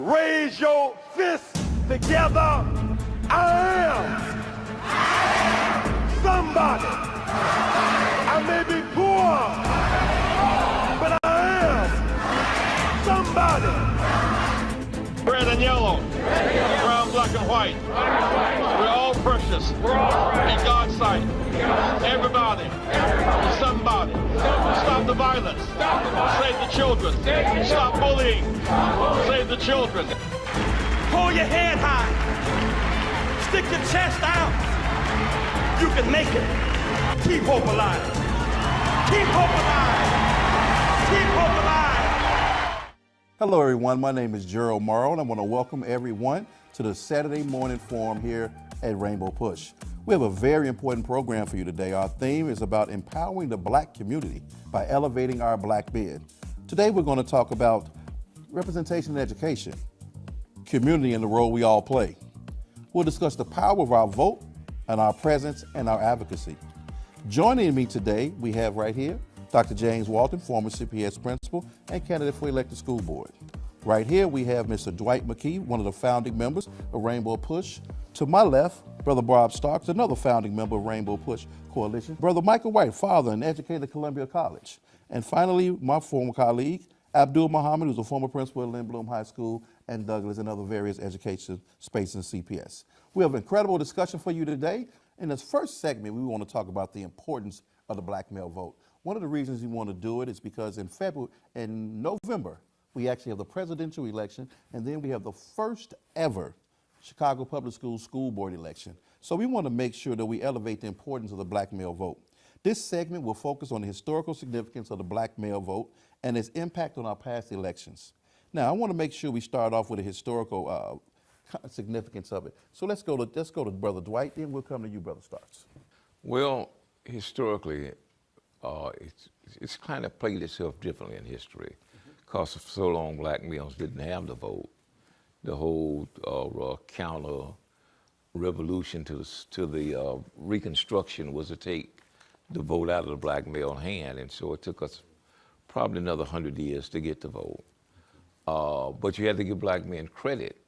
Raise your fists together. I am somebody. I may be poor, but I am somebody. Red and yellow, brown, black, and white. We're all precious in God's sight. Everybody is somebody. Stop the violence. Save the children. Stop bullying. Save the children. Hold your head high. Stick your chest out. You can make it. Keep hope alive. Keep hope alive. Keep hope alive. Hello everyone, my name is Gerald Morrow and I want to welcome everyone to the Saturday morning forum here at Rainbow Push. We have a very important program for you today. Our theme is about empowering the black community by elevating our black men. Today we're going to talk about representation in education, community and the role we all play. We'll discuss the power of our vote and our presence and our advocacy. Joining me today, we have right here Dr. James Walton, former CPS principal and candidate for elected school board. Right here, we have Mr. Dwight McKee, one of the founding members of Rainbow Push. To my left, Brother Bob Starks, another founding member of Rainbow Push Coalition. Brother Michael White, father and educator at Columbia College. And finally, my former colleague, Abdul Muhammad, who's a former principal at Lynn Bloom High School and Douglas and other various education spaces in CPS. We have an incredible discussion for you today. In this first segment, we want to talk about the importance of the black male vote. One of the reasons we want to do it is because in November, we actually have the presidential election, and then we have the first ever Chicago Public Schools school board election. So we want to make sure that we elevate the importance of the black male vote. This segment will focus on the historical significance of the black male vote and its impact on our past elections. Now, I want to make sure we start off with the historical significance of it. So let's go to Brother Dwight, then we'll come to you, Brother Starks. Well, historically, it's kind of played itself differently in history because for so long black males didn't have the vote. The whole counter revolution to the Reconstruction was to take the vote out of the black male hand, and so it took us probably another 100 years to get the vote. But you had to give black men credit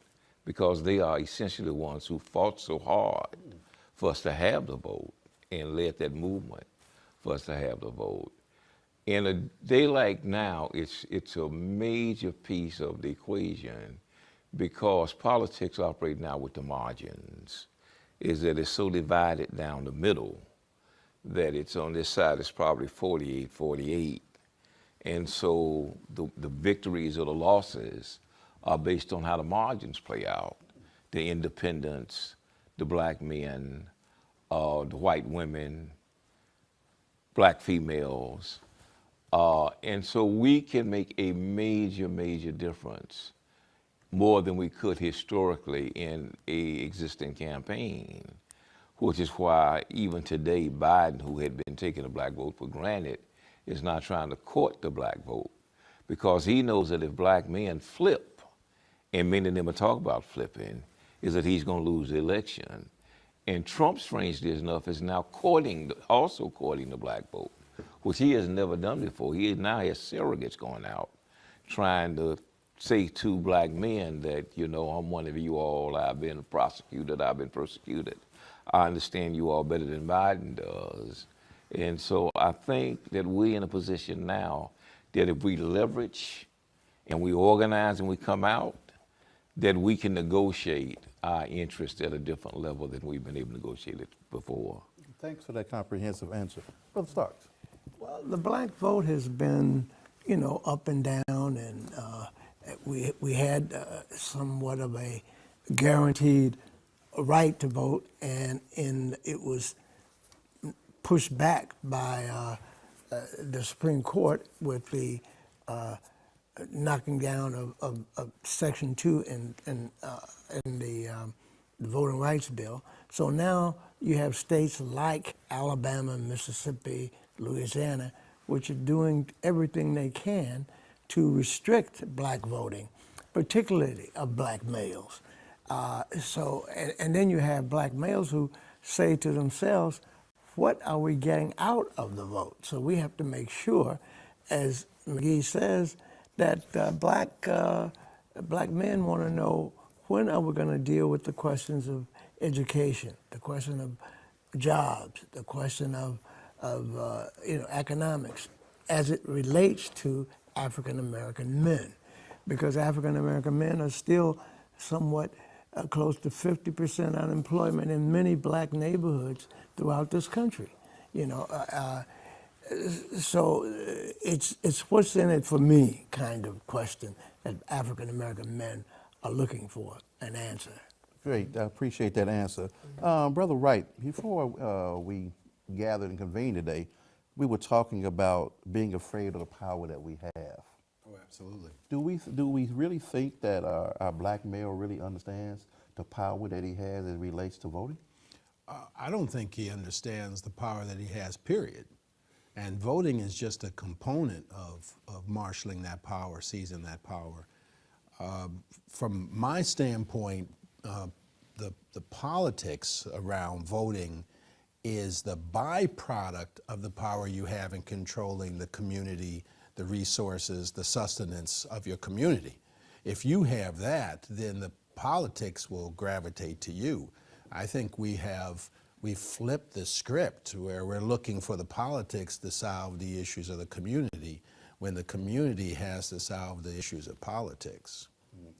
because they are essentially the ones who fought so hard for us to have the vote and led that movement for us to have the vote. In a day like now, it's a major piece of the equation because politics operate now with the margins, is that it's so divided down the middle that it's on this side, it's probably 48-48. And so the victories or the losses are based on how the margins play out. The independents, the black men, the white women, black females. And so we can make a major, major difference, more than we could historically in a existing campaign, which is why even today Biden, who had been taking the black vote for granted, is not trying to court the black vote because he knows that if black men flip, and many of them are talking about flipping, is that he's going to lose the election. And Trump, strangely enough, is now also courting the black vote, which he has never done before. He now has surrogates going out trying to say to black men that, you know, I'm one of you all, I've been prosecuted, I've been persecuted. I understand you all better than Biden does. And so I think that we're in a position now that if we leverage and we organize and we come out, that we can negotiate our interests at a different level than we've been able to negotiate it before. Thanks for that comprehensive answer. Brother Starks. Well, the black vote has been, you know, up and down, and we had somewhat of a guaranteed right to vote, and it was pushed back by the Supreme Court with the knocking down of Section 2 in the Voting Rights Bill. So now you have states like Alabama, Mississippi, Louisiana, which are doing everything they can to restrict black voting, particularly of black males. And then you have black males who say to themselves, what are we getting out of the vote? So we have to make sure, as McGee says, that black Black men want to know, when are we going to deal with the questions of education, the question of jobs, the question of economics, as it relates to African American men, because African American men are still somewhat close to 50% unemployment in many black neighborhoods throughout this country. So it's what's in it for me kind of question that African American men are looking for an answer. Great, I appreciate that answer. Brother Wright, before we gathered and convened today, we were talking about being afraid of the power that we have. Oh, absolutely. Do we really think that our black male really understands the power that he has as it relates to voting? I don't think he understands the power that he has, period. And voting is just a component of marshaling that power, seizing that power. From my standpoint, the politics around voting is the byproduct of the power you have in controlling the community, the resources, the sustenance of your community. If you have that, then the politics will gravitate to you. I think we've flipped the script where we're looking for the politics to solve the issues of the community when the community has to solve the issues of politics.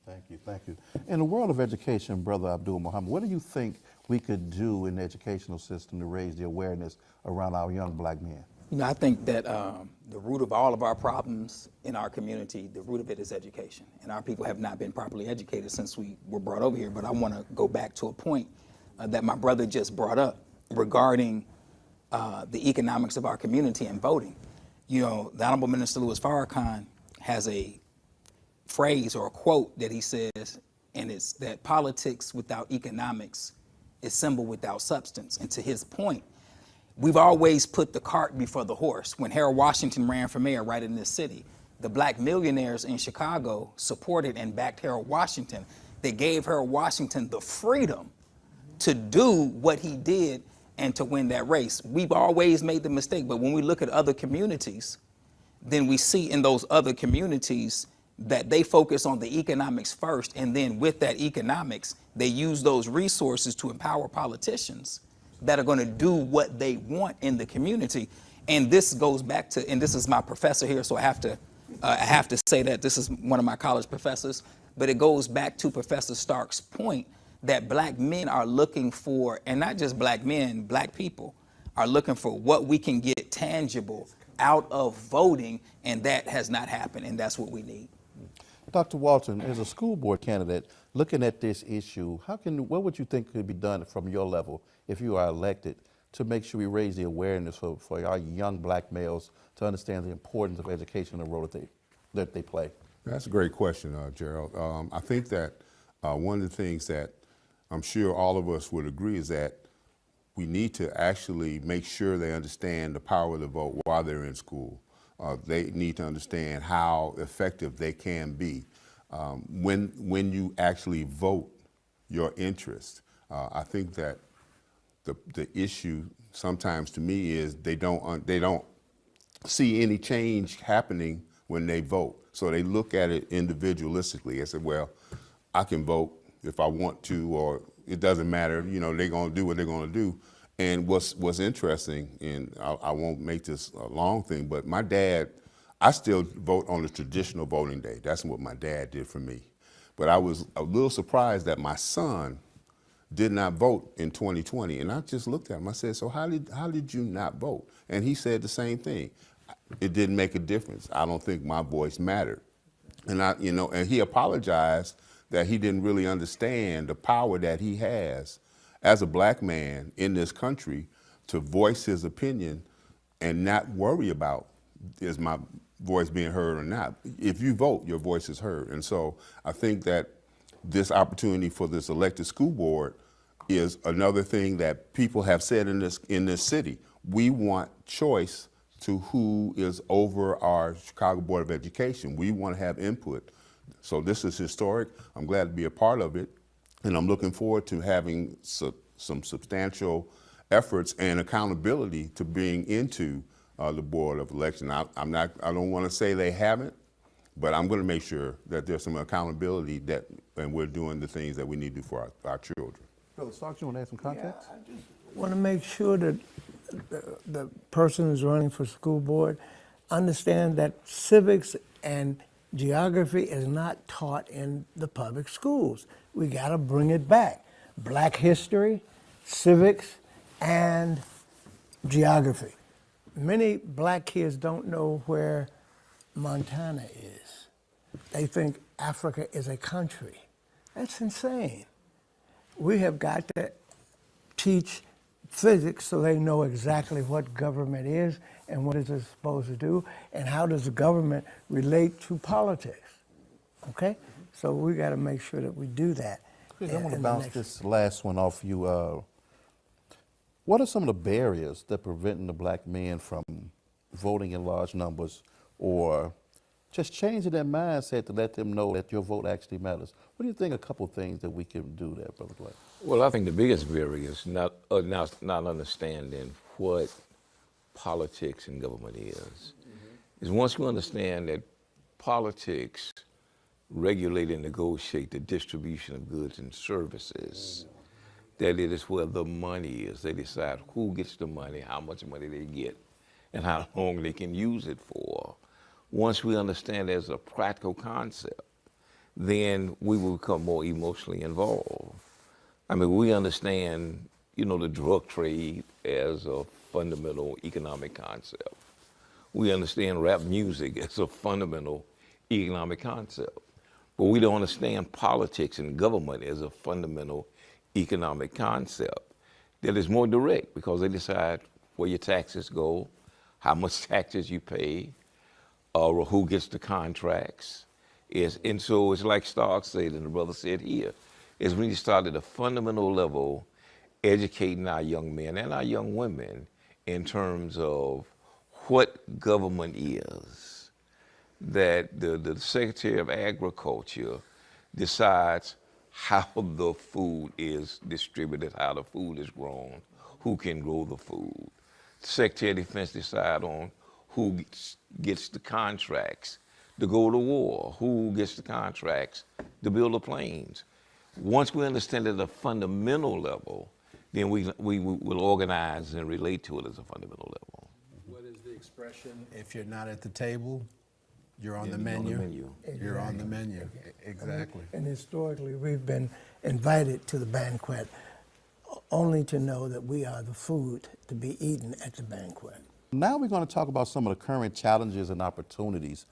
Thank you, thank you. In the world of education, Brother Abdul Muhammad, what do you think we could do in the educational system to raise the awareness around our young black men? I think that the root of all of our problems in our community, the root of it is education. And our people have not been properly educated since we were brought over here. But I want to go back to a point that my brother just brought up regarding the economics of our community and voting. The Honorable Minister Louis Farrakhan has a phrase or a quote that he says, and it's that politics without economics is symbol without substance. And to his point, we've always put the cart before the horse. When Harold Washington ran for mayor right in this city, the black millionaires in Chicago supported and backed Harold Washington. They gave Harold Washington the freedom to do what he did and to win that race. We've always made the mistake, but when we look at other communities, then we see in those other communities that they focus on the economics first, and then with that economics, they use those resources to empower politicians that are going to do what they want in the community. And this goes back to, and this is my professor here, so I have to say that this is one of my college professors, but it goes back to Professor Stark's point that black men are looking for, and not just black men, black people are looking for what we can get tangible out of voting, and that has not happened, and that's what we need. Dr. Walton, as a school board candidate, looking at this issue, what would you think could be done from your level if you are elected to make sure we raise the awareness for our young black males to understand the importance of education and the role that they play? That's a great question, Gerald. I think that one of the things that I'm sure all of us would agree is that we need to actually make sure they understand the power of the vote while they're in school. They need to understand how effective they can be when you actually vote your interest. I think that the issue sometimes to me is they don't see any change happening when they vote. So they look at it individualistically and say, well, I can vote if I want to, or it doesn't matter, they're gonna do what they're gonna do. And what's interesting, and I won't make this a long thing, but my dad, I still vote on the traditional voting day. That's what my dad did for me. But I was a little surprised that my son did not vote in 2020. And I just looked at him, I said, so how did you not vote? And he said the same thing. It didn't make a difference. I don't think my voice mattered. And and he apologized that he didn't really understand the power that he has as a black man in this country to voice his opinion and not worry about, is my voice being heard or not? If you vote, your voice is heard. And so I think that this opportunity for this elected school board is another thing that people have said in this city. We want choice to who is over our Chicago Board of Education. We want to have input. So this is historic. I'm glad to be a part of it. And I'm looking forward to having some substantial efforts and accountability to bring into the Board of Election. I don't want to say they haven't, But I'm going to make sure that there's some accountability and we're doing the things that we need to do for our children. Brother Starks, you want to add some context? I just want to make sure that the person who's running for school board understand that civics and geography is not taught in the public schools. We got to bring it back. Black history, civics, and geography. Many black kids don't know where Montana is. They think Africa is a country. That's insane. We have got to teach physics so they know exactly what government is and what is it supposed to do and how does the government relate to politics. Okay? So we got to make sure that we do that. Chris, I want to bounce this last one off you. What are some of the barriers that preventing the black men from voting in large numbers or just changing their mindset to let them know that your vote actually matters? What do you think a couple of things that we can do there, Brother Clay? Well, I think the biggest barrier is not understanding what politics and government is. Is once you understand that politics regulate and negotiate the distribution of goods and services, that it is where the money is. They decide who gets the money, how much money they get, and how long they can use it for. Once we understand as a practical concept, then we will become more emotionally involved. I mean, we understand, the drug trade as a fundamental economic concept. We understand rap music as a fundamental economic concept. But we don't understand politics and government as a fundamental economic concept that is more direct because they decide where your taxes go, how much taxes you pay, or who gets the contracts. And so it's like Stark said and the brother said here, is we need to start at a fundamental level educating our young men and our young women in terms of what government is. That the Secretary of Agriculture decides how the food is distributed, how the food is grown, who can grow the food. The Secretary of Defense decides on who gets the contracts to go to war, who gets the contracts to build the planes. Once we understand it at a fundamental level, then we will organize and relate to it as a fundamental level. What is the expression? If you're not at the table, you're on the menu. You're on the menu. Exactly. And historically, we've been invited to the banquet only to know that we are the food to be eaten at the banquet. Now we're going to talk about some of the current challenges and opportunities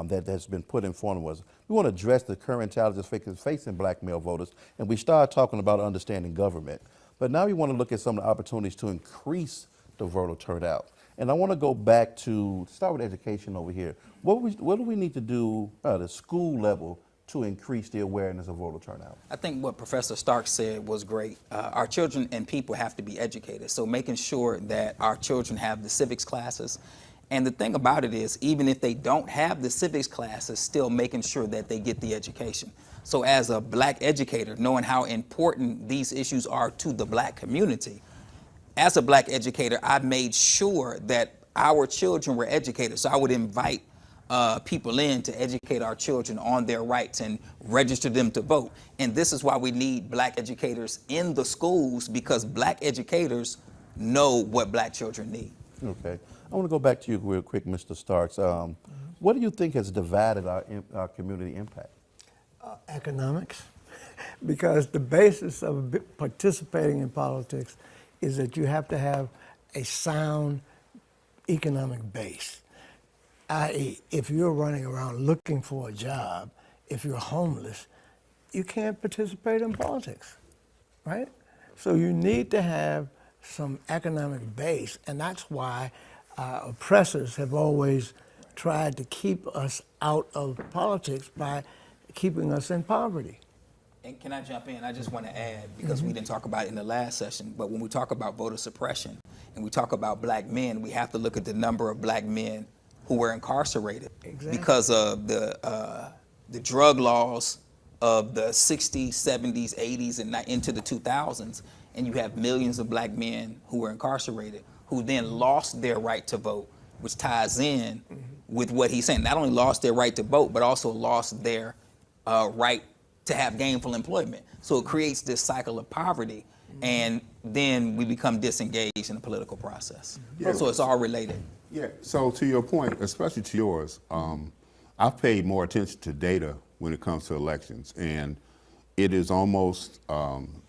that's been put in front of us. We want to address the current challenges facing black male voters, and we started talking about understanding government. But now we want to look at some of the opportunities to increase the voter turnout. And I want to go back to start with education over here. What do we need to do at the school level to increase the awareness of voter turnout? I think what Professor Stark said was great. Our children and people have to be educated. So making sure that our children have the civics classes. And the thing about it is, even if they don't have the civics classes, still making sure that they get the education. So as a black educator, knowing how important these issues are to the black community, as a black educator, I made sure that our children were educated. So I would invite people in to educate our children on their rights and register them to vote. And this is why we need black educators in the schools, because black educators know what black children need. Okay. I want to go back to you real quick, Mr. Starks. What do you think has divided our community impact? Economics. Because the basis of participating in politics is that you have to have a sound economic base. I.e., if you're running around looking for a job, if you're homeless, you can't participate in politics, right? So you need to have some economic base, and that's why oppressors have always tried to keep us out of politics by keeping us in poverty. And can I jump in? I just want to add, because we didn't talk about it in the last session, but when we talk about voter suppression and we talk about black men, we have to look at the number of black men who were incarcerated because of the drug laws of the 60s, 70s, 80s, and into the 2000s. And you have millions of black men who were incarcerated, who then lost their right to vote which ties in with what he's saying. Not only lost their right to vote, but also lost their right to have gainful employment. So it creates this cycle of poverty, and then we become disengaged in the political process. Yeah. So it's all related. Yeah, so to your point, especially to yours, I've paid more attention to data when it comes to elections, and it is almost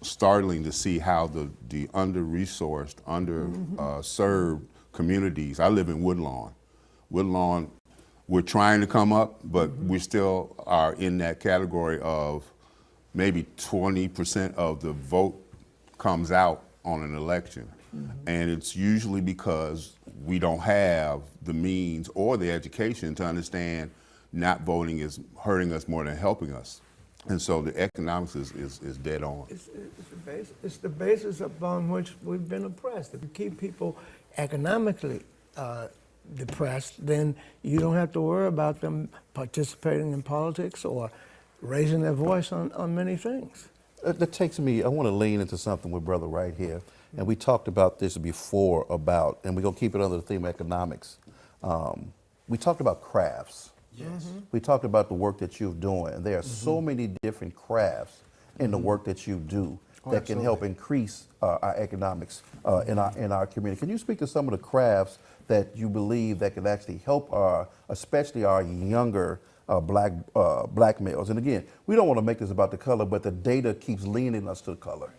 startling to see how the under-resourced, under-served communities. I live in Woodlawn. Woodlawn, we're trying to come up, but we still are in that category of maybe 20% of the vote comes out on an election. And it's usually because we don't have the means or the education to understand not voting is hurting us more than helping us. And so the economics is dead on. It's the basis upon which we've been oppressed. If you keep people economically depressed, then you don't have to worry about them participating in politics or raising their voice on many things. That takes me, I want to lean into something with brother right here. And we talked about this before about, and we're going to keep it under the theme of economics. We talked about crafts. Yes. We talked about the work that you're doing. And there are so many different crafts in the work that you do that can help increase our economics in our community. Can you speak to some of the crafts that you believe that can actually help especially our younger black males? And again, we don't want to make this about the color, but the data keeps leaning us to the color.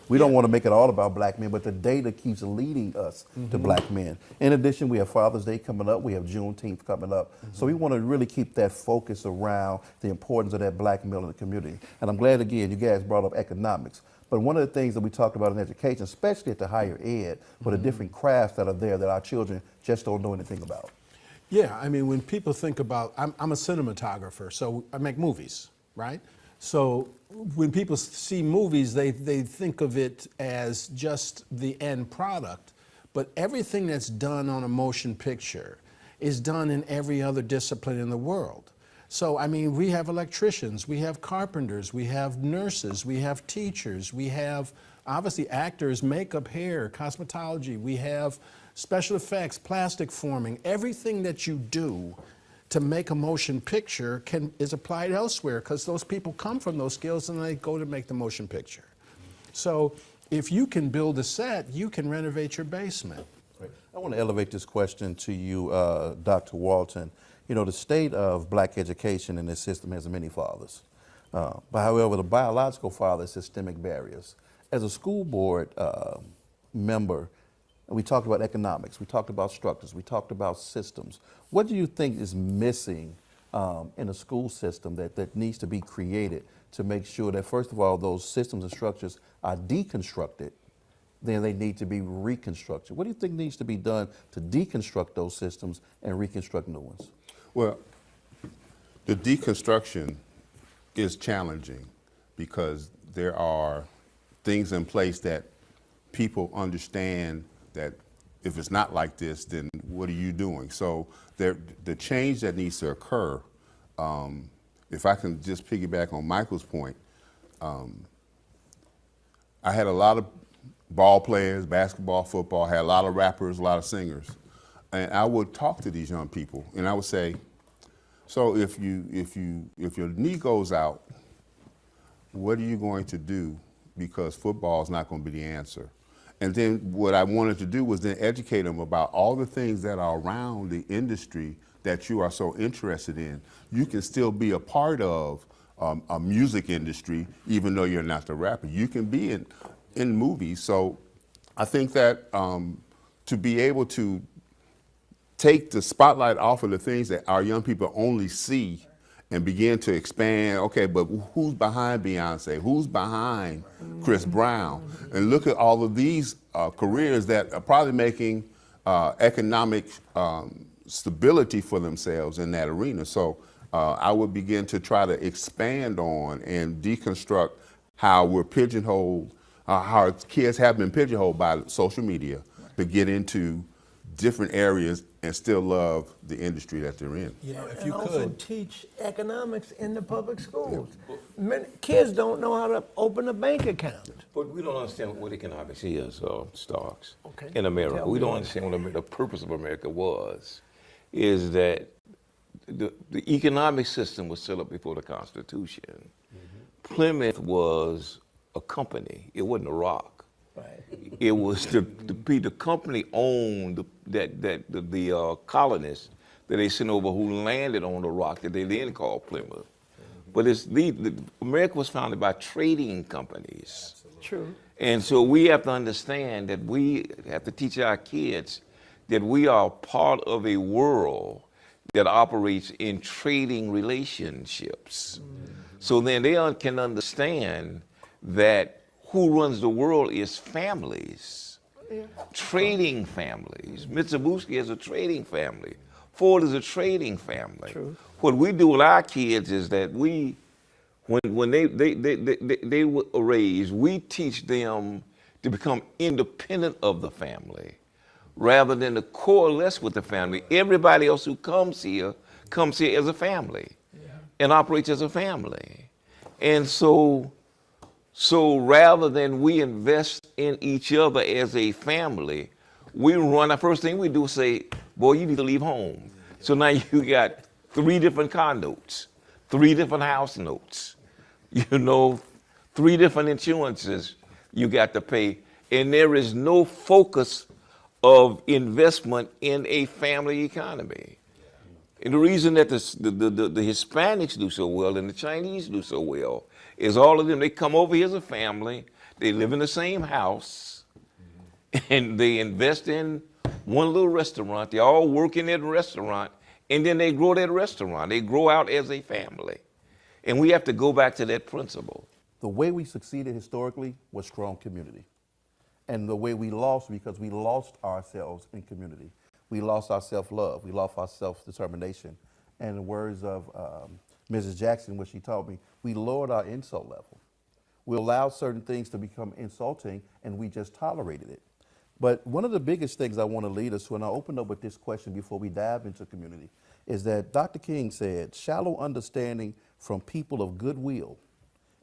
We don't want to make it all about black men, but the data keeps leading us to black men. In addition, we have Father's Day coming up. We have Juneteenth coming up. So we want to really keep that focus around the importance of that black male in the community. And I'm glad, again, you guys brought up economics. But one of the things that we talked about in education, especially at the higher ed, were the different crafts that are there that our children just don't know anything about. Yeah, I mean, when people think about, I'm a cinematographer, so I make movies, right? So when people see movies, they think of it as just the end product, but everything that's done on a motion picture is done in every other discipline in the world. So, I mean, we have electricians, we have carpenters, we have nurses, we have teachers, we have obviously actors, makeup, hair, cosmetology, we have special effects, plastic forming. Everything that you do to make a motion picture is applied elsewhere, because those people come from those skills and they go to make the motion picture. So if you can build a set, you can renovate your basement. Right. I want to elevate this question to you, Dr. Walton. You know, the state of black education in this system has many fathers. But however, the biological father is systemic barriers. As a school board member, we talked about economics, we talked about structures, we talked about systems. What do you think is missing in a school system that needs to be created to make sure that, first of all, those systems and structures are deconstructed, then they need to be reconstructed? What do you think needs to be done to deconstruct those systems and reconstruct new ones? Well, the deconstruction is challenging because there are things in place that people understand that if it's not like this, then what are you doing? So the change that needs to occur, if I can just piggyback on Michael's point, I had a lot of ball players, basketball, football, had a lot of rappers, a lot of singers. And I would talk to these young people and I would say, so if your knee goes out, what are you going to do? Because football is not going to be the answer. And then what I wanted to do was then educate them about all the things that are around the industry that you are so interested in. You can still be a part of a music industry, even though you're not the rapper. You can be in movies. So I think that to be able to take the spotlight off of the things that our young people only see and begin to expand, okay, but who's behind Beyonce? Who's behind Chris Brown? And look at all of these careers that are probably making economic stability for themselves in that arena. So I would begin to try to expand on and deconstruct how we're pigeonholed, how kids have been pigeonholed by social media to get into different areas and still love the industry that they're in. You know, if And you also could. teach economics in the public schools. Many kids don't know how to open a bank account. But we don't understand what economics is, Starks, Okay. in America. Tell We me. don't understand what the purpose of America was. is that the economic system was set up before the Constitution. Plymouth was a company. It wasn't a rock. Right. It was the company owned the colonists that they sent over who landed on the rock that they then called Plymouth. But America was founded by trading companies. True. And so we have to understand that we have to teach our kids that we are part of a world that operates in trading relationships. So then they can understand that who runs the world is families, trading families. Mitsubishi is a trading family. Ford is a trading family. True. What we do with our kids is that when they were raised, we teach them to become independent of the family rather than to coalesce with the family. Everybody else who comes here as a family and operates as a family. And so rather than we invest in each other as a family, the first thing we do is say, boy, you need to leave home. So now you got 3 different car notes, 3 different house notes, 3 different insurances you got to pay. And there is no focus of investment in a family economy. And the reason that the Hispanics do so well and the Chinese do so well is all of them, they come over here as a family, they live in the same house, and they invest in one little restaurant. They all work in that restaurant, and then they grow that restaurant. They grow out as a family. And we have to go back to that principle. The way we succeeded historically was strong community. And the way we lost, because we lost ourselves in community. We lost our self-love. We lost our self-determination. And in the words of Mrs. Jackson, what she taught me, we lowered our insult level. We allowed certain things to become insulting, and we just tolerated it. But one of the biggest things I want to lead us to, and I'll open up with this question before we dive into community, is that Dr. King said, shallow understanding from people of goodwill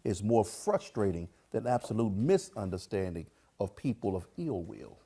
is more frustrating than absolute misunderstanding of people of ill will.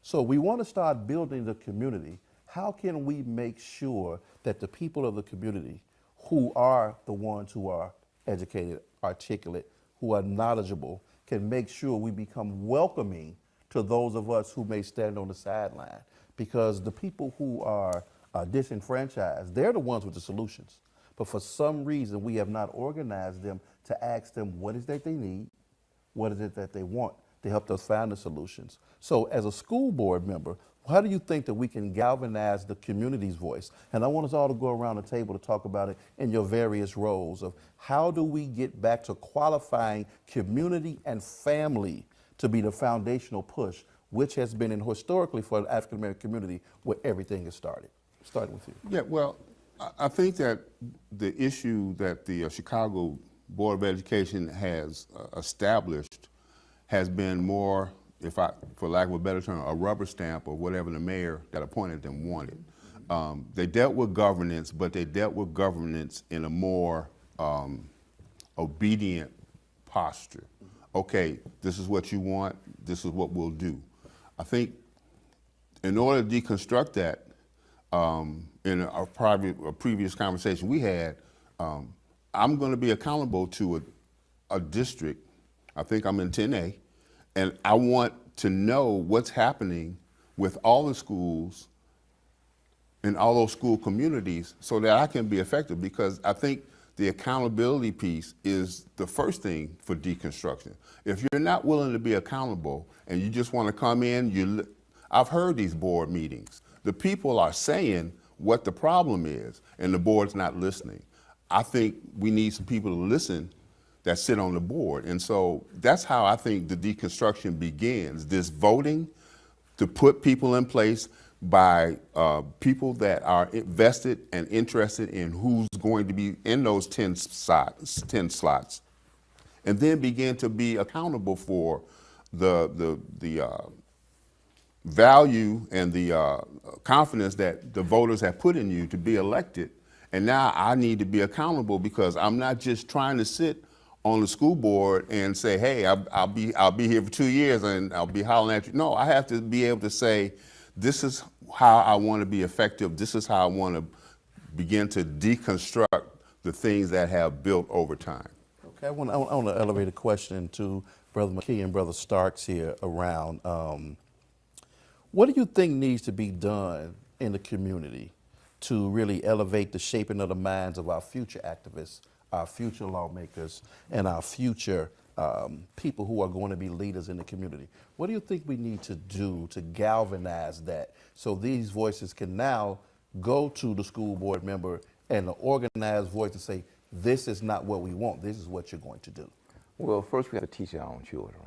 So we want to start building the community. How can we make sure that the people of the community, who are the ones who are educated, articulate, who are knowledgeable, can make sure we become welcoming to those of us who may stand on the sideline? Because the people who are disenfranchised, they're the ones with the solutions. But for some reason, we have not organized them to ask them what is that they need, what is it that they want, to help us find the solutions. So as a school board member, how do you think that we can galvanize the community's voice? And I want us all to go around the table to talk about it in your various roles of how do we get back to qualifying community and family to be the foundational push, which has been historically for the African American community where everything has started. Starting with you. Yeah, well, I think that the issue that the Chicago Board of Education has established has been more, for lack of a better term, a rubber stamp of whatever the mayor that appointed them wanted. They dealt with governance, but they dealt with governance in a more obedient posture. Okay, this is what you want, this is what we'll do. I think in order to deconstruct that, in a previous conversation we had, I'm going to be accountable to a district. I think I'm in 10A, and I want to know what's happening with all the schools and all those school communities so that I can be effective, because I think the accountability piece is the first thing for deconstruction. If you're not willing to be accountable and you just want to come in, I've heard these board meetings. The people are saying what the problem is, and the board's not listening. I think we need some people to listen that sit on the board. And so that's how I think the deconstruction begins, this voting to put people in place by people that are vested and interested in who's going to be in those 10 slots, and then begin to be accountable for the value and the confidence that the voters have put in you to be elected. And now I need to be accountable, because I'm not just trying to sit on the school board and say, hey, I'll be here for 2 years and I'll be hollering at you. No, I have to be able to say, this is how I want to be effective. This is how I want to begin to deconstruct the things that have built over time. Okay, I want to elevate a question to Brother McKee and Brother Starks here around what do you think needs to be done in the community to really elevate the shaping of the minds of our future activists, our future lawmakers, and our future people who are going to be leaders in the community? What do you think we need to do to galvanize that so these voices can now go to the school board member and the organized voice to say, this is not what we want, this is what you're going to do? Well, first we have to teach our own children.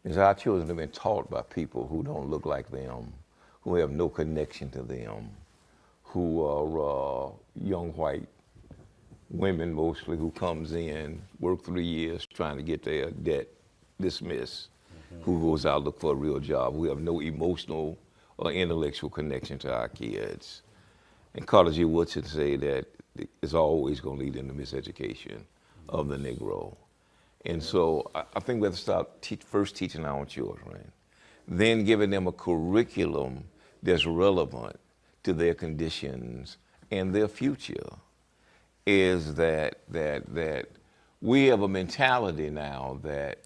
Because our children have been taught by people who don't look like them, who have no connection to them, who are young white women mostly who comes in, work 3 years trying to get their debt dismissed, who goes out look for a real job, who have no emotional or intellectual connection to our kids. And Carter G. Woodson say that it's always going to lead into miseducation of the Negro. And so I think we have to start first teaching our own children, then giving them a curriculum that's relevant to their conditions and their future. Is that we have a mentality now that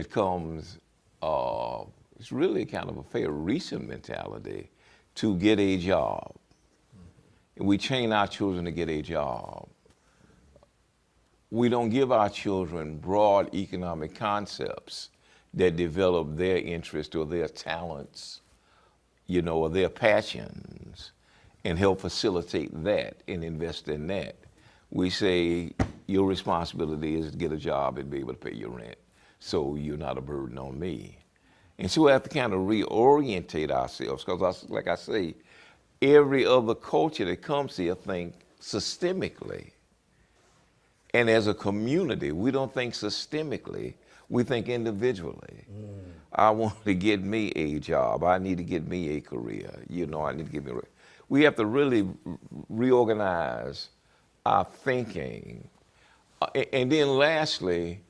comes, it's really kind of a fairly recent mentality to get a job. We train our children to get a job. We don't give our children broad economic concepts that develop their interest or their talents, or their passions, and help facilitate that and invest in that. We say your responsibility is to get a job and be able to pay your rent, so you're not a burden on me. And so we have to kind of reorientate ourselves, because like I say, every other culture that comes here think systemically. And as a community, we don't think systemically, we think individually. I want to get me a job, I need to get me a career, I need to get me a... We have to really reorganize our thinking. And then lastly,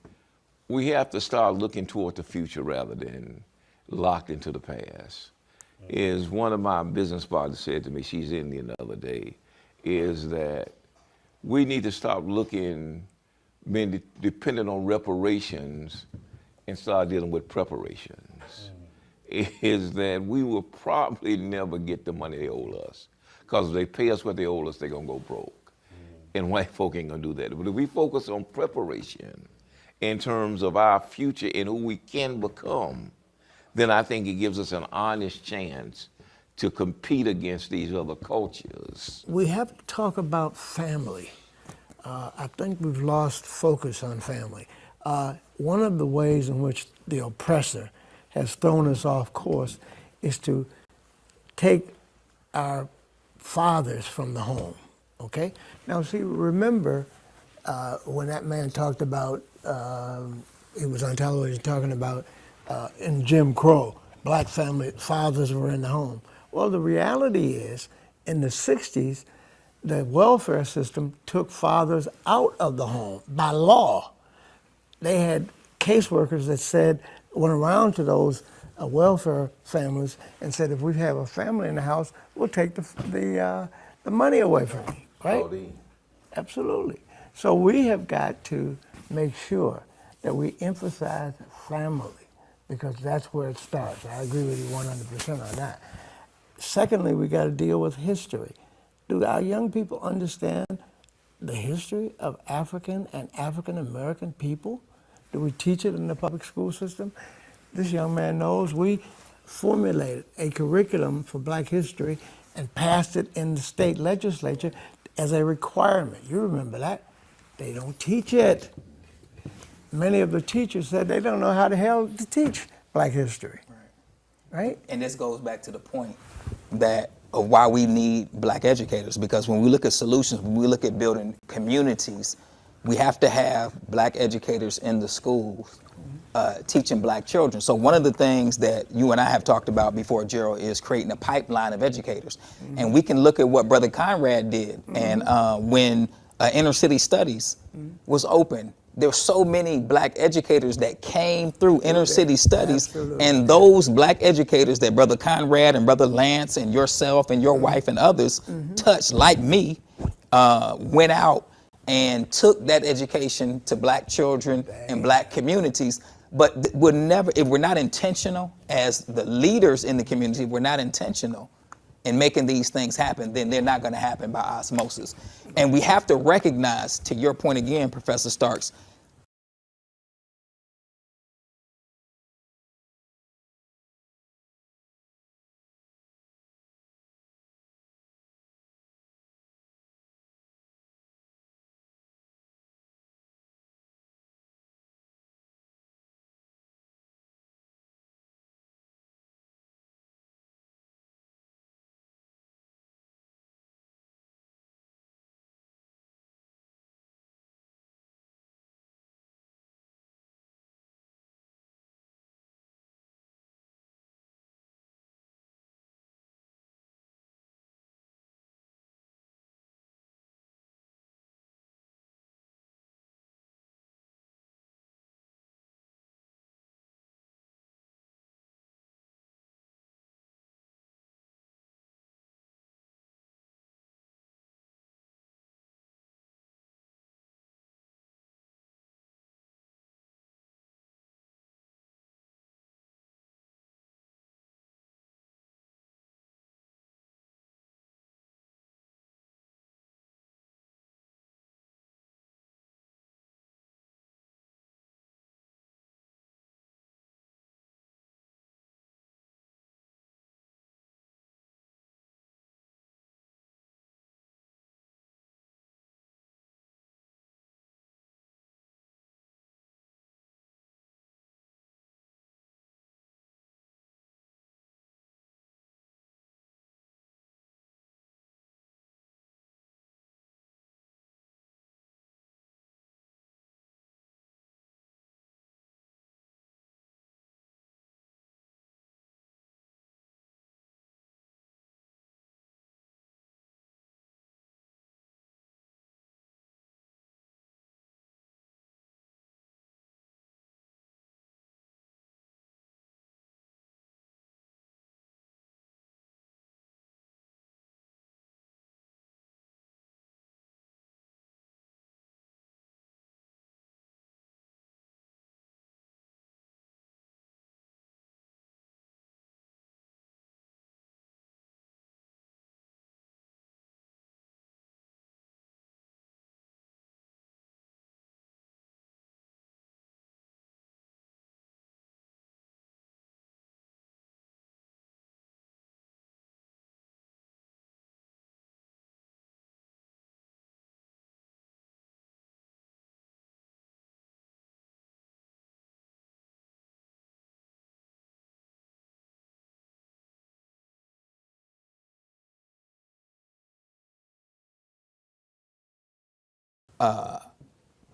we have to start looking toward the future rather than locked into the past. Is one of my business partners said to me, she's Indian the other day, is that we need to stop looking, being dependent on reparations and start dealing with preparations. Is that we will probably never get the money they owe us. Because if they pay us what they owe us, they're gonna go broke. And white folk ain't gonna do that. But if we focus on preparation in terms of our future and who we can become, then I think it gives us an honest chance to compete against these other cultures. We have to talk about family. I think we've lost focus on family. One of the ways in which the oppressor has thrown us off course is to take our fathers from the home, okay? Now see, remember when that man talked about, he was on television talking about in Jim Crow, black family fathers were in the home. Well, the reality is, in the 60s, the welfare system took fathers out of the home by law. They had caseworkers that went around to those welfare families and said, if we have a family in the house, we'll take the money away from you, right? Absolutely. So we have got to make sure that we emphasize family, because that's where it starts. I agree with you 100% on that. Secondly, we got to deal with history. Do our young people understand the history of African and African American people? Do we teach it in the public school system? This young man knows we formulated a curriculum for black history and passed it in the state legislature as a requirement. You remember that? They don't teach it. Many of the teachers said they don't know how the hell to teach black history, right? And this goes back to the point of why we need black educators, because when we look at solutions, when we look at building communities, we have to have black educators in the schools teaching black children. So one of the things that you and I have talked about before, Gerald, is creating a pipeline of educators. And we can look at what Brother Conrad did. And when Inner City Studies was open, There's so many black educators that came through inner city studies, Absolutely. and those black educators that Brother Conrad and Brother Lance and yourself and your wife and others touched, like me, went out and took that education to black children and black communities. But we're never, if we're not intentional as the leaders in the community, if we're not intentional in making these things happen, then they're not going to happen by osmosis. And we have to recognize, to your point again, Professor Starks,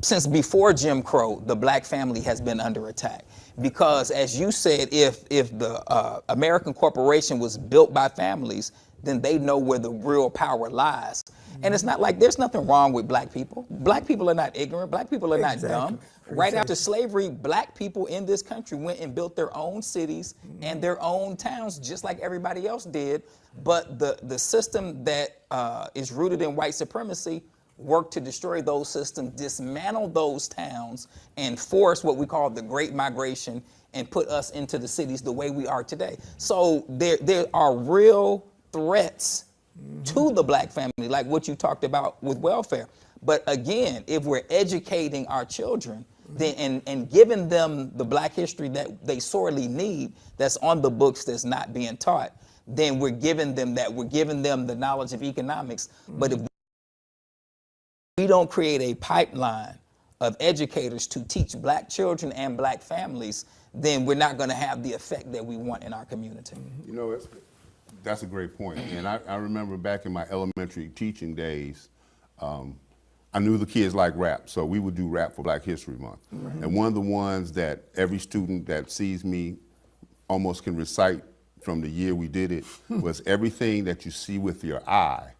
since before Jim Crow, the black family has been under attack. Because as you said, if the American corporation was built by families, then they know where the real power lies. And it's not like there's nothing wrong with black people. Black people are not ignorant. Black people are not dumb. Right after slavery, black people in this country went and built their own cities and their own towns, just like everybody else did. But the system that is rooted in white supremacy worked to destroy those systems, dismantle those towns, and force what we call the Great Migration and put us into the cities the way we are today. So there are real threats to the black family, like what you talked about with welfare. But again, if we're educating our children then and giving them the black history that they sorely need, that's on the books, that's not being taught, then we're giving them that. We're giving them the knowledge of economics. But if we don't create a pipeline of educators to teach black children and black families, then we're not going to have the effect that we want in our community. You know, that's a great point. And I remember back in my elementary teaching days, I knew the kids liked rap, so we would do rap for Black History Month. And one of the ones that every student that sees me almost can recite from the year we did it was everything that you see with your eye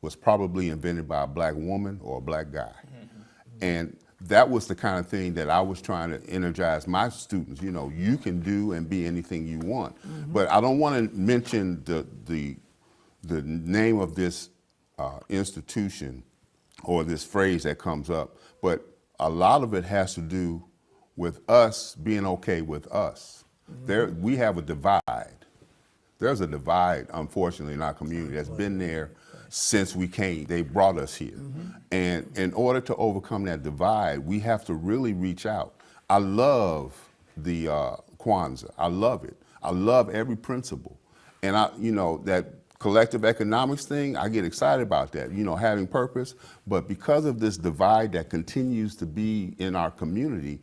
was probably invented by a black woman or a black guy. And that was the kind of thing that I was trying to energize my students. You know, you can do and be anything you want. But I don't want to mention the name of this institution or this phrase that comes up, but a lot of it has to do with us being okay with us. We have a divide. There's a divide, unfortunately, in our community that's been there since we came. They brought us here. And in order to overcome that divide, we have to really reach out. I love the Kwanzaa. I love it. I love every principle. And that collective economics thing, I get excited about that, having purpose. But because of this divide that continues to be in our community,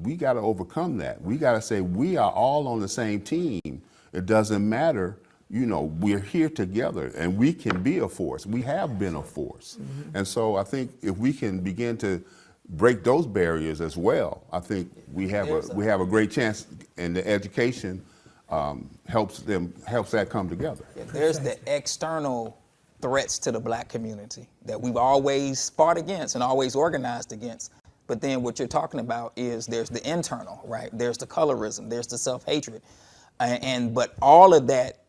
we got to overcome that. We got to say we are all on the same team. It doesn't matter, we're here together and we can be a force. We have been a force. And so I think if we can begin to break those barriers as well, I think we have a great chance, and the education helps that come together. There's the external threats to the black community that we've always fought against and always organized against. But then what you're talking about is there's the internal, right? There's the colorism, there's the self-hatred. But all of that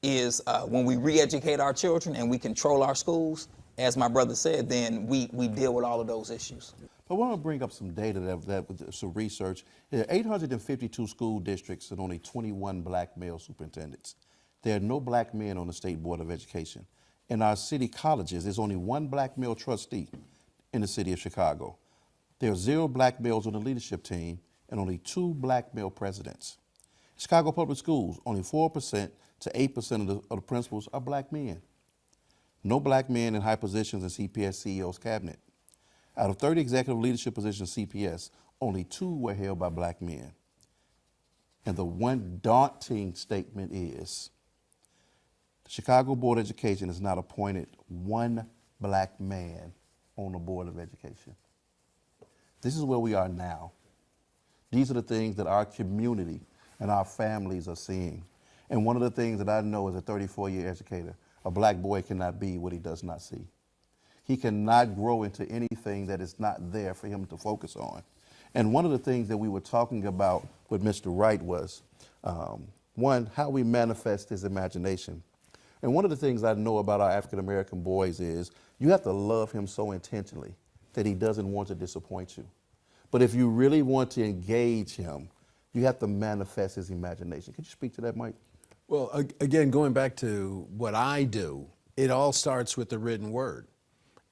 is when we re-educate our children and we control our schools, as my brother said, then we deal with all of those issues. I want to bring up some data that some research. There are 852 school districts and only 21 black male superintendents. There are no black men on the State Board of Education. In our city colleges, there's only one black male trustee in the city of Chicago. There are 0 black males on the leadership team and only 2 black male presidents. Chicago Public Schools, only 4% to 8% of the principals are black men. No black men in high positions in CPS CEO's cabinet. Out of 30 executive leadership positions in CPS, only 2 were held by black men. And the one daunting statement is, the Chicago Board of Education has not appointed one black man on the Board of Education. This is where we are now. These are the things that our community and our families are seeing. And one of the things that I know as a 34-year educator, a black boy cannot be what he does not see. He cannot grow into anything that is not there for him to focus on. And one of the things that we were talking about with Mr. Wright was, one, how we manifest his imagination. And one of the things I know about our African-American boys is you have to love him so intentionally that he doesn't want to disappoint you. But if you really want to engage him, you have to manifest his imagination. Could you speak to that, Mike? Well, again, going back to what I do, it all starts with the written word.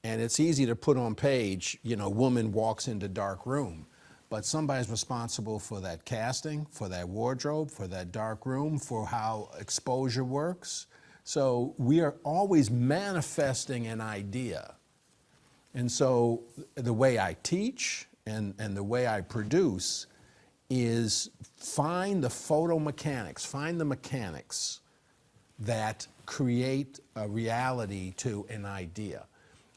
And it's easy to put on page, woman walks into dark room. But somebody's responsible for that casting, for that wardrobe, for that dark room, for how exposure works. So we are always manifesting an idea. And so the way I teach and the way I produce is find the photomechanics, find the mechanics that create a reality to an idea.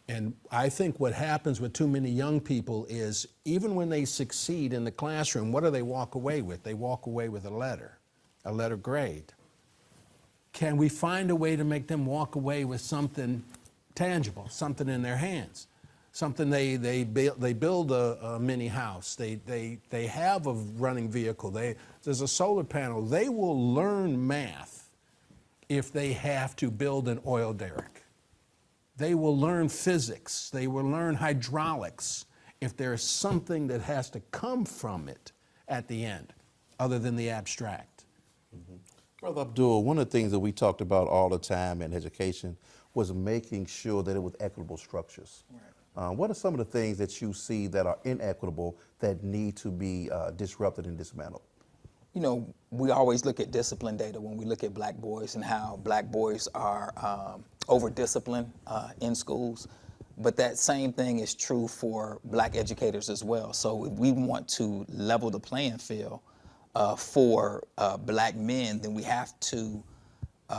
And I think what happens with too many young people is even when they succeed in the classroom, what do they walk away with? They walk away with a letter grade. Can we find a way to make them walk away with something tangible, something in their hands? Something they build a mini house, they have a running vehicle, there's a solar panel. They will learn math if they have to build an oil derrick. They will learn physics, they will learn hydraulics if there's something that has to come from it at the end, other than the abstract. Brother Abdul, one of the things that we talked about all the time in education was making sure that it was equitable structures. Right. What are some of the things that you see that are inequitable that need to be disrupted and dismantled? We always look at discipline data when we look at black boys and how black boys are over-disciplined in schools. But that same thing is true for black educators as well. So if we want to level the playing field for black men, then we have to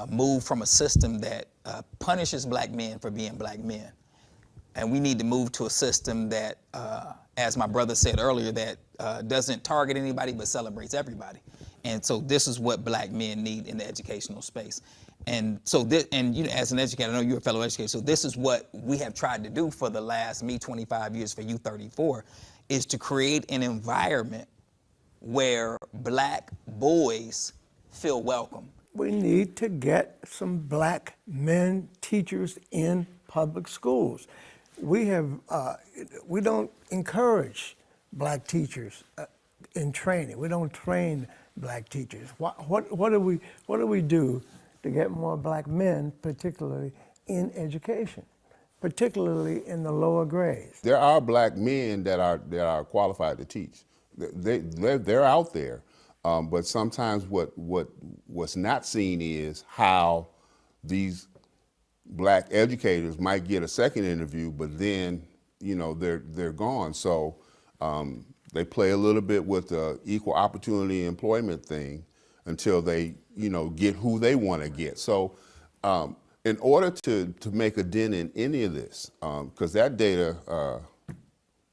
move from a system that punishes black men for being black men. And we need to move to a system that, as my brother said earlier, that doesn't target anybody but celebrates everybody. And so this is what black men need in the educational space. And so this, and you know, as an educator, I know you're a fellow educator, so this is what we have tried to do for the last, me 25 years, for you 34, is to create an environment where black boys feel welcome. We need to get some black men teachers in public schools. We don't encourage black teachers in training. We don't train black teachers. What do we do to get more black men, particularly in education, particularly in the lower grades? There are black men that are qualified to teach. They're out there, but sometimes what's not seen is how these black educators might get a second interview, but then they're gone. So they play a little bit with the equal opportunity employment thing until they get who they want to get. So in order to make a dent in any of this, because that data,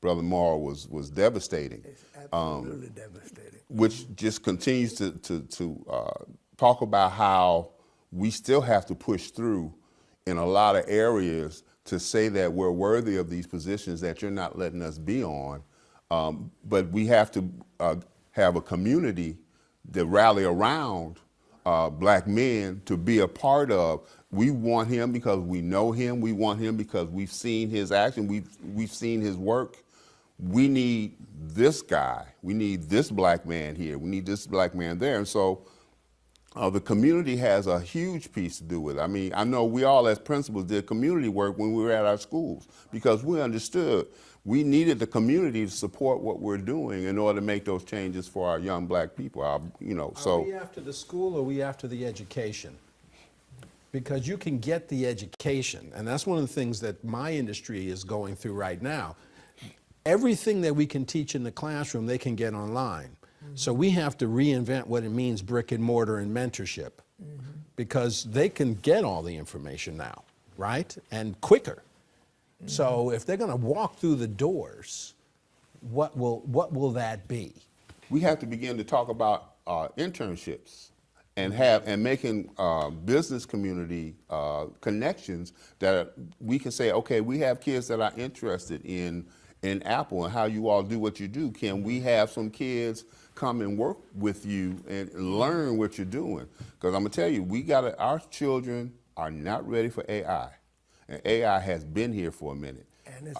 Brother Morrow, was devastating. It's absolutely devastating. Which just continues to talk about how we still have to push through in a lot of areas to say that we're worthy of these positions that you're not letting us be on. But we have to have a community that rally around black men to be a part of. We want him because we know him. We want him because we've seen his action. We've seen his work. We need this guy. We need this black man here. We need this black man there. And so the community has a huge piece to do with it. I mean, I know we all as principals did community work when we were at our schools because we understood we needed the community to support what we're doing in order to make those changes for our young black people. Are we after the school or are we after the education? Because you can get the education, and that's one of the things that my industry is going through right now. Everything that we can teach in the classroom, they can get online. So we have to reinvent what it means brick and mortar and mentorship, because they can get all the information now, right? And quicker. So if they're going to walk through the doors, what will that be? We have to begin to talk about internships and making business community connections that we can say, okay, we have kids that are interested in Apple and how you all do what you do. Can we have some kids come and work with you and learn what you're doing? Because I'm gonna tell you, our children are not ready for AI. And AI has been here for a minute.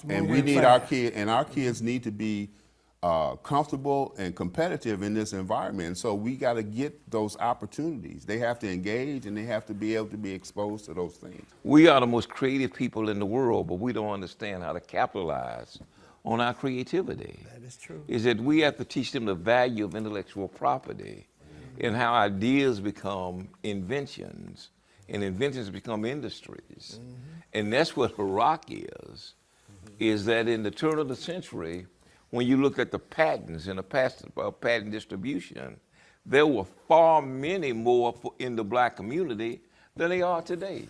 And we need our kids need to be comfortable and competitive in this environment. So we got to get those opportunities. They have to engage and they have to be able to be exposed to those things. We are the most creative people in the world, but we don't understand how to capitalize on our creativity. That is true. Is that we have to teach them the value of intellectual property and how ideas become inventions and inventions become industries. And that's what Iraq is that in the turn of the century, when you look at the patents and the patent distribution, there were far many more in the black community than they are today.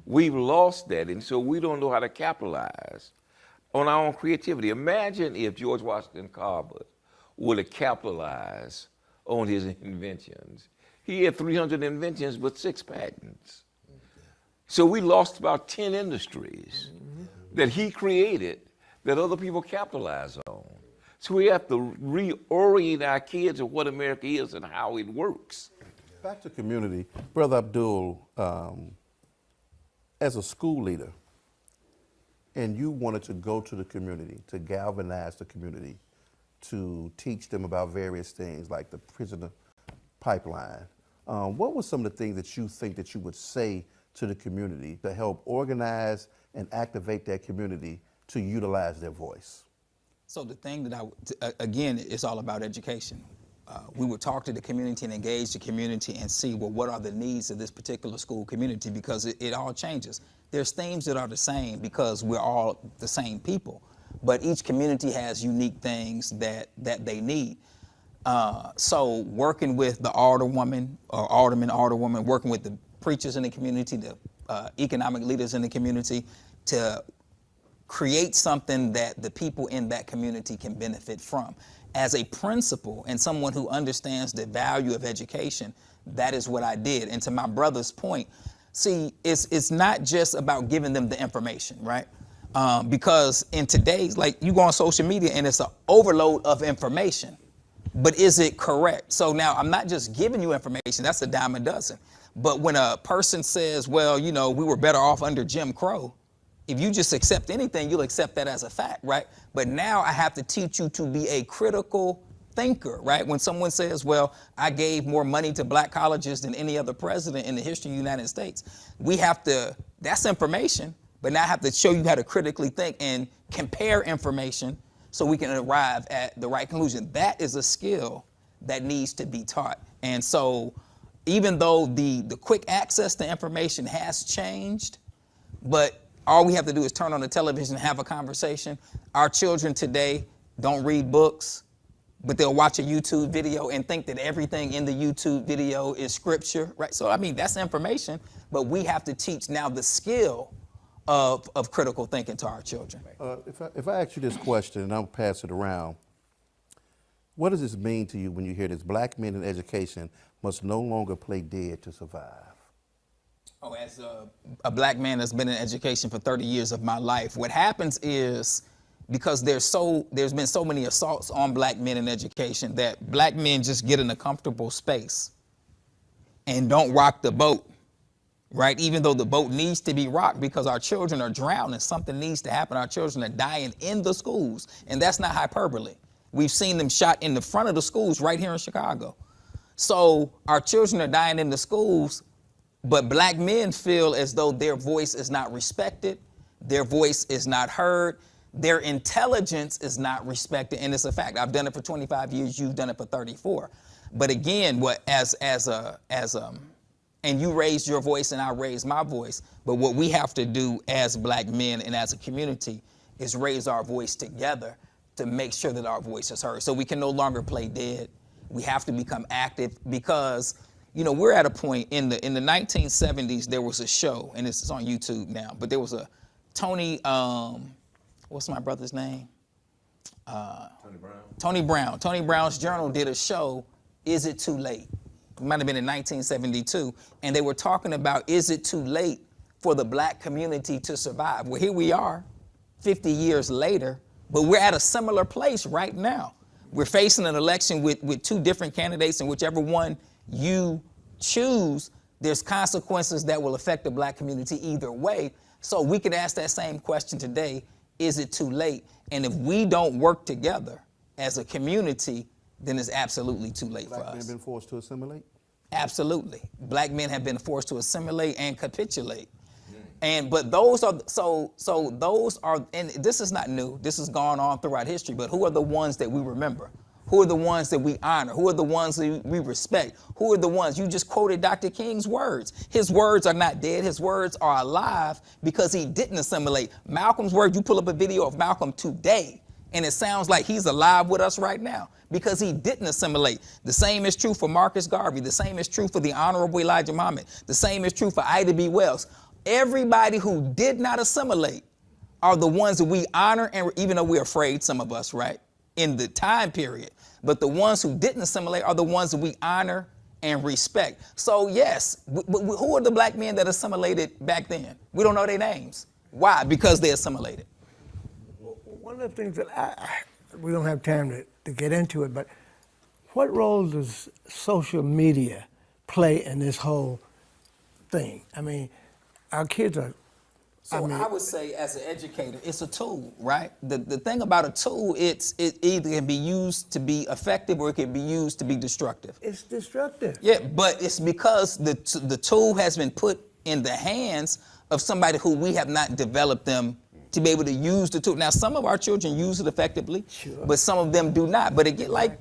We've lost that, and so we don't know how to capitalize on our own creativity. Imagine if George Washington Carver would have capitalized on his inventions. He had 300 inventions but 6 patents. So we lost about 10 industries that he created that other people capitalize on. So we have to reorient our kids to what America is and how it works. Back to community, Brother Abdul, as a school leader, and you wanted to go to the community, to galvanize the community, to teach them about various things like the prisoner pipeline, what were some of the things that you think that you would say to the community to help organize and activate that community to utilize their voice? So the thing that again, it's all about education. We would talk to the community and engage the community and see, well, what are the needs of this particular school community, because it all changes. There's themes that are the same because we're all the same people, but each community has unique things that they need. So working with the alderwoman or alderwoman, working with the preachers in the community, the economic leaders in the community, to create something that the people in that community can benefit from. As a principal and someone who understands the value of education, that is what I did. And to my brother's point, see, it's not just about giving them the information, right? Because in today's, like, you go on social media and it's an overload of information, but is it correct? So now I'm not just giving you information, that's a dime a dozen. But when a person says, well, you know, we were better off under Jim Crow, if you just accept anything, you'll accept that as a fact, right? But now I have to teach you to be a critical thinker, right? When someone says, well, I gave more money to black colleges than any other president in the history of the United States, we have to, that's information, but now I have to show you how to critically think and compare information so we can arrive at the right conclusion. That is a skill that needs to be taught. And so even though the quick access to information has changed, but all we have to do is turn on the television and have a conversation. Our children today don't read books, but they'll watch a YouTube video and think that everything in the YouTube video is scripture, right? So, I mean, that's information, but we have to teach now the skill of critical thinking to our children. If I ask you this question, and I'll pass it around, what does this mean to you when you hear this? Black men in education must no longer play dead to survive. Oh, as a black man that's been in education for 30 years of my life, what happens is, because there's been so many assaults on black men in education, that black men just get in a comfortable space and don't rock the boat, right? Even though the boat needs to be rocked, because our children are drowning, something needs to happen. Our children are dying in the schools, and that's not hyperbole. We've seen them shot in the front of the schools right here in Chicago. So our children are dying in the schools, but black men feel as though their voice is not respected, their voice is not heard, their intelligence is not respected, and it's a fact. I've done it for 25 years, you've done it for 34. But again, and you raised your voice and I raised my voice, but what we have to do as black men and as a community is raise our voice together to make sure that our voice is heard. So we can no longer play dead. We have to become active, because you know, we're at a point in the 1970s, there was a show, and it's on YouTube now, but there was a Tony, what's my brother's name? Tony Brown. Tony Brown. Tony Brown's Journal did a show, Is It Too Late? It might have been in 1972, and they were talking about, is it too late for the black community to survive? Well, here we are, 50 years later, but we're at a similar place right now. We're facing an election with two different candidates, and whichever one you choose, there's consequences that will affect the black community either way. So we could ask that same question today, is it too late? And if we don't work together as a community, then it's absolutely too late for us. Black men been forced to assimilate? Absolutely. Black men have been forced to assimilate and capitulate. But those are, and this is not new, this has gone on throughout history, but who are the ones that we remember? Who are the ones that we honor? Who are the ones that we respect? Who are the ones? You just quoted Dr. King's words. His words are not dead. His words are alive because he didn't assimilate. Malcolm's words, you pull up a video of Malcolm today, and it sounds like he's alive with us right now because he didn't assimilate. The same is true for Marcus Garvey. The same is true for the Honorable Elijah Muhammad. The same is true for Ida B. Wells. Everybody who did not assimilate are the ones that we honor, and even though we're afraid, some of us, right, in the time period. But the ones who didn't assimilate are the ones that we honor and respect. So yes, who are the black men that assimilated back then? We don't know their names. Why? Because they assimilated. One of the things that we don't have time to get into it, but what role does social media play in this whole thing? I mean, our kids are, I would say, as an educator, it's a tool, right? The thing about a tool, it either can be used to be effective or it can be used to be destructive. It's destructive. Yeah, but it's because the tool has been put in the hands of somebody who we have not developed them to be able to use the tool. Now, some of our children use it effectively, sure, but some of them do not. But again, like,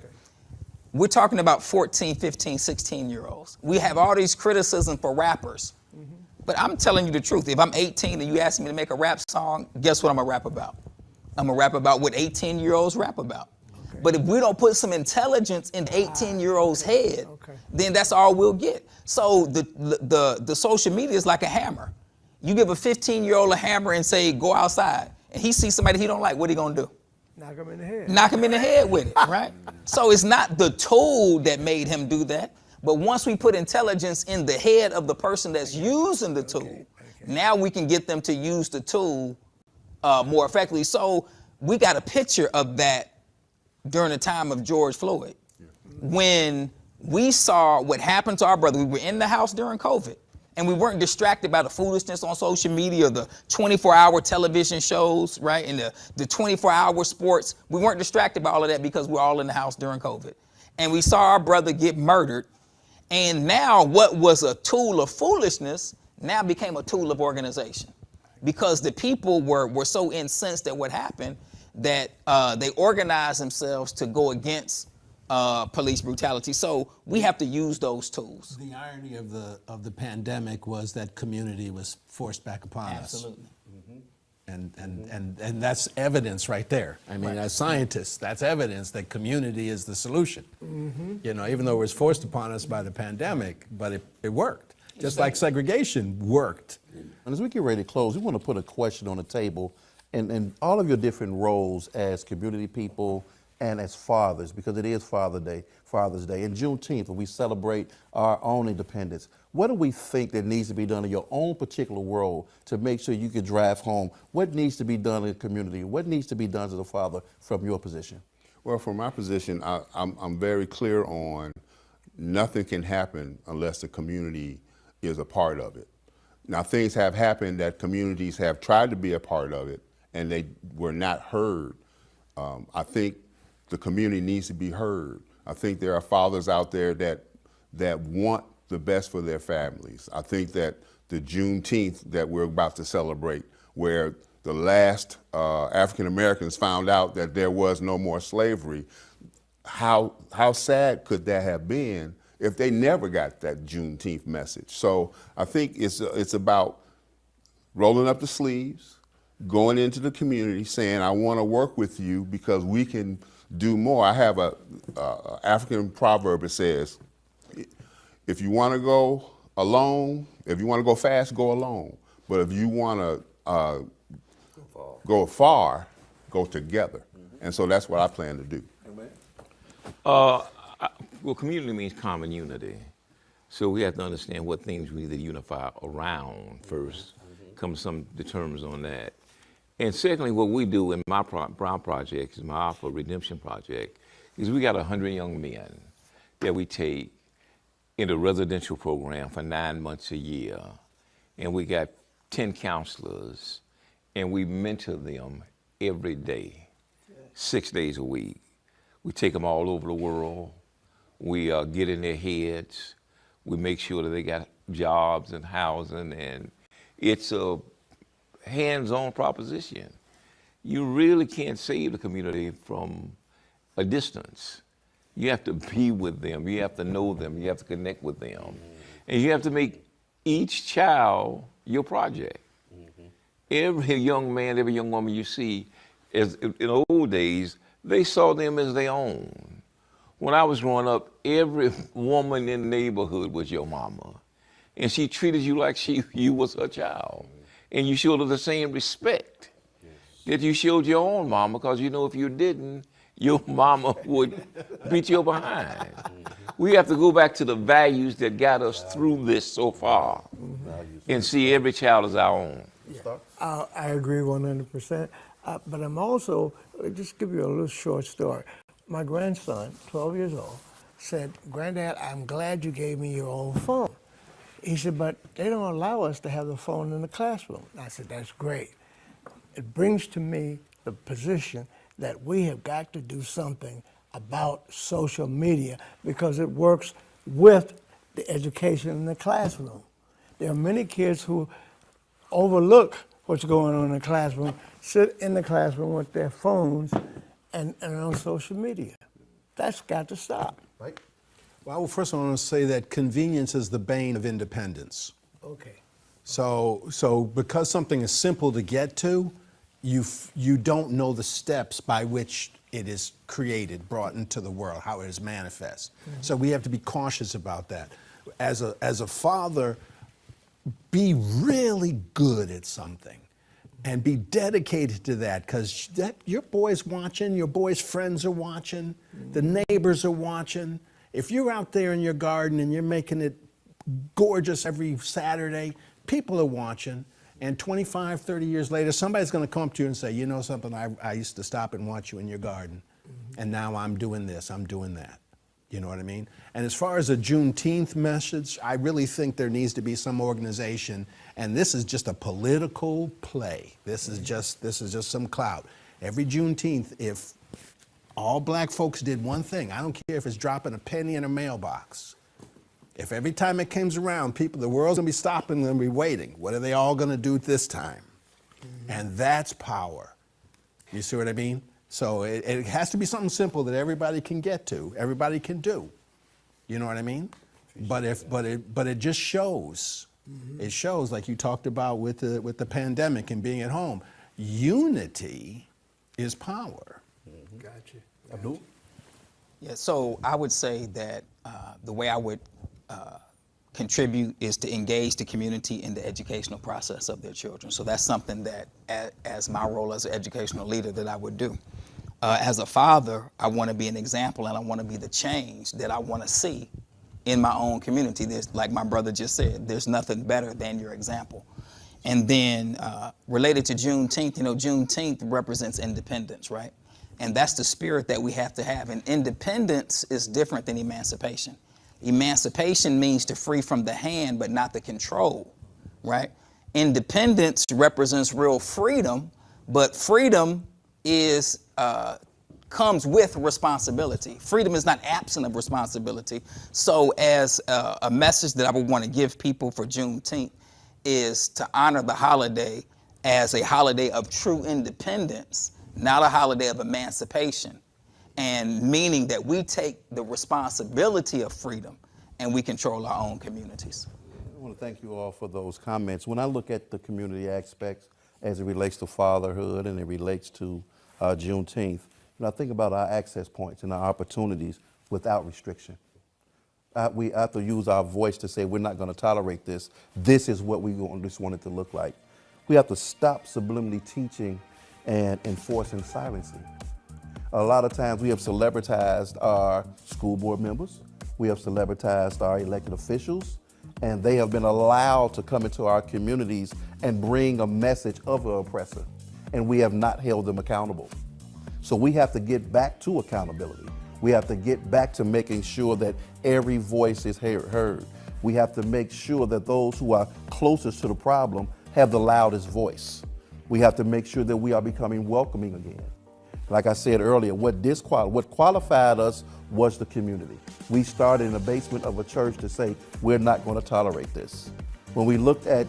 we're talking about 14, 15, 16-year-olds. We have all these criticism for rappers. Mm-hmm. But I'm telling you the truth. If I'm 18 and you ask me to make a rap song, guess what I'm gonna rap about? I'm gonna rap about what 18-year-olds rap about. Okay. But if we don't put some intelligence in 18-year-olds' head, then that's all we'll get. So the social media is like a hammer. You give a 15-year-old a hammer and say, go outside, and he sees somebody he don't like, what he gonna do? Knock him in the head. Knock him in the head with it, right? So it's not the tool that made him do that, But once we put intelligence in the head of the person that's using the tool, now we can get them to use the tool more effectively. So we got a picture of that during the time of George Floyd. When we saw what happened to our brother, we were in the house during COVID, and we weren't distracted by the foolishness on social media, the 24-hour television shows, right, and the 24-hour sports. We weren't distracted by all of that because we're all in the house during COVID. And we saw our brother get murdered, and now what was a tool of foolishness now became a tool of organization, because the people were so incensed at what happened that they organized themselves to go against police brutality. So we have to use those tools. The irony of the pandemic was that community was forced back upon us. Absolutely. And that's evidence right there. I mean, as scientists, that's evidence that community is the solution. You know, even though it was forced upon us by the pandemic, but it worked. Just like segregation worked. And as we get ready to close, we want to put a question on the table, and all of your different roles as community people and as fathers, because it is Father's Day. And Juneteenth, when we celebrate our own independence, what do we think that needs to be done in your own particular role to make sure you can drive home what needs to be done in the community? What needs to be done as a father from your position? Well, from my position, I'm very clear on nothing can happen unless the community is a part of it. Now, things have happened that communities have tried to be a part of it, and they were not heard. I think the community needs to be heard. I think there are fathers out there that want the best for their families. I think that the Juneteenth that we're about to celebrate, where the last African Americans found out that there was no more slavery, how sad could that have been if they never got that Juneteenth message? So I think it's about rolling up the sleeves, going into the community, saying, I want to work with you because we can do more. I have a African proverb that says, if you want to go alone, if you want to go fast, go alone. But if you want to go far, go together. And so that's what I plan to do. Well, community means common unity. So we have to understand what things we need to unify around first, come to some terms on that. And secondly, what we do in my Brown project, is my Alpha Redemption Project, is we got 100 young men that we take into a residential program for 9 months a year. And we got 10 counselors, and we mentor them every day, 6 days a week. We take them all over the world. We get in their heads. We make sure that they got jobs and housing, and it's a hands-on proposition. You really can't save the community from a distance. You have to be with them. You have to know them. You have to connect with them. And you have to make each child your project. Every young man, every young woman you see, as in the old days, they saw them as their own. When I was growing up, every woman in the neighborhood was your mama. And she treated you like you was her child. And you showed her the same respect that you showed your own mama, because you know if you didn't, your mama would beat you behind. We have to go back to the values that got us through this so far and see every child as our own. I agree 100%. But I'm also, just give you a little short story. My grandson, 12 years old, said, Granddad, I'm glad you gave me your own phone. He said, but they don't allow us to have the phone in the classroom. I said, that's great. It brings to me the position that we have got to do something about social media because it works with the education in the classroom. There are many kids who overlook what's going on in the classroom, sit in the classroom with their phones and on social media. That's got to stop. Right? Well, first I want to say that convenience is the bane of independence. Okay. So because something is simple to get to, you don't know the steps by which it is created, brought into the world, how it is manifest. So we have to be cautious about that. As a father, be really good at something and be dedicated to that, because your boy's watching, your boy's friends are watching, the neighbors are watching, If you're out there in your garden and you're making it gorgeous every Saturday, people are watching. And 25, 30 years later, somebody's going to come up to you and say, you know something, I used to stop and watch you in your garden. And now I'm doing this, I'm doing that. You know what I mean? And as far as a Juneteenth message, I really think there needs to be some organization, and this is just a political play. This is just some clout. Every Juneteenth, if all black folks did one thing, I don't care if it's dropping a penny in a mailbox. If every time it comes around, the world's gonna be stopping, they're gonna be waiting. What are they all gonna do this time? And that's power. You see what I mean? So it has to be something simple that everybody can get to, everybody can do. You know what I mean? But it just shows. It shows, like you talked about with the pandemic and being at home. Unity is power. Gotcha. Abdul? Yeah, so I would say that the way I would contribute is to engage the community in the educational process of their children. So that's something that, as my role as an educational leader, that I would do. As a father, I want to be an example, and I want to be the change that I want to see in my own community. There's, like my brother just said, there's nothing better than your example. And then related to Juneteenth, Juneteenth represents independence, right? And that's the spirit that we have to have. And independence is different than emancipation. Emancipation means to free from the hand, but not the control, right? Independence represents real freedom, but freedom is comes with responsibility. Freedom is not absent of responsibility. So as a message that I would want to give people for Juneteenth is to honor the holiday as a holiday of true independence, not a holiday of emancipation, and meaning that we take the responsibility of freedom and we control our own communities. I want to thank you all for those comments. When I look at the community aspects as it relates to fatherhood and it relates to Juneteenth, I think about our access points and our opportunities without restriction. We have to use our voice to say we're not going to tolerate this. This is what we just want it to look like. We have to stop subliminally teaching and enforcing silencing. A lot of times we have celebritized our school board members, we have celebritized our elected officials, and they have been allowed to come into our communities and bring a message of an oppressor, and we have not held them accountable. So we have to get back to accountability. We have to get back to making sure that every voice is heard. We have to make sure that those who are closest to the problem have the loudest voice. We have to make sure that we are becoming welcoming again. Like I said earlier, what qualified us was the community. We started in the basement of a church to say, we're not going to tolerate this. When we looked at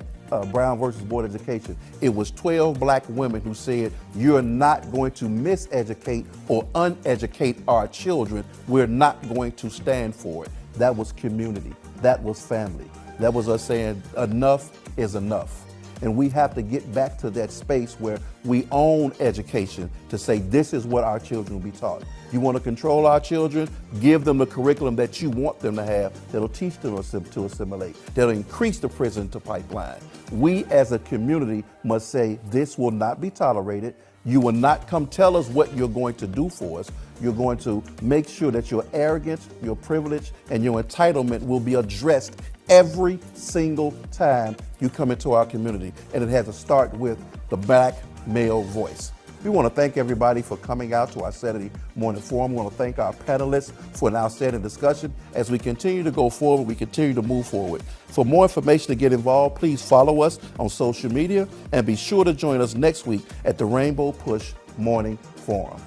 Brown versus Board of Education, it was 12 black women who said, you're not going to miseducate or uneducate our children. We're not going to stand for it. That was community. That was family. That was us saying enough is enough. And we have to get back to that space where we own education to say this is what our children will be taught. You want to control our children? Give them the curriculum that you want them to have that'll teach them to assimilate, that'll increase the prison to pipeline. We as a community must say this will not be tolerated. You will not come tell us what you're going to do for us. You're going to make sure that your arrogance, your privilege, and your entitlement will be addressed every single time you come into our community. And it has to start with the black male voice. We want to thank everybody for coming out to our Saturday morning forum. We want to thank our panelists for an outstanding discussion. As we continue to go forward, we continue to move forward. For more information to get involved, please follow us on social media and be sure to join us next week at the Rainbow Push Morning Forum.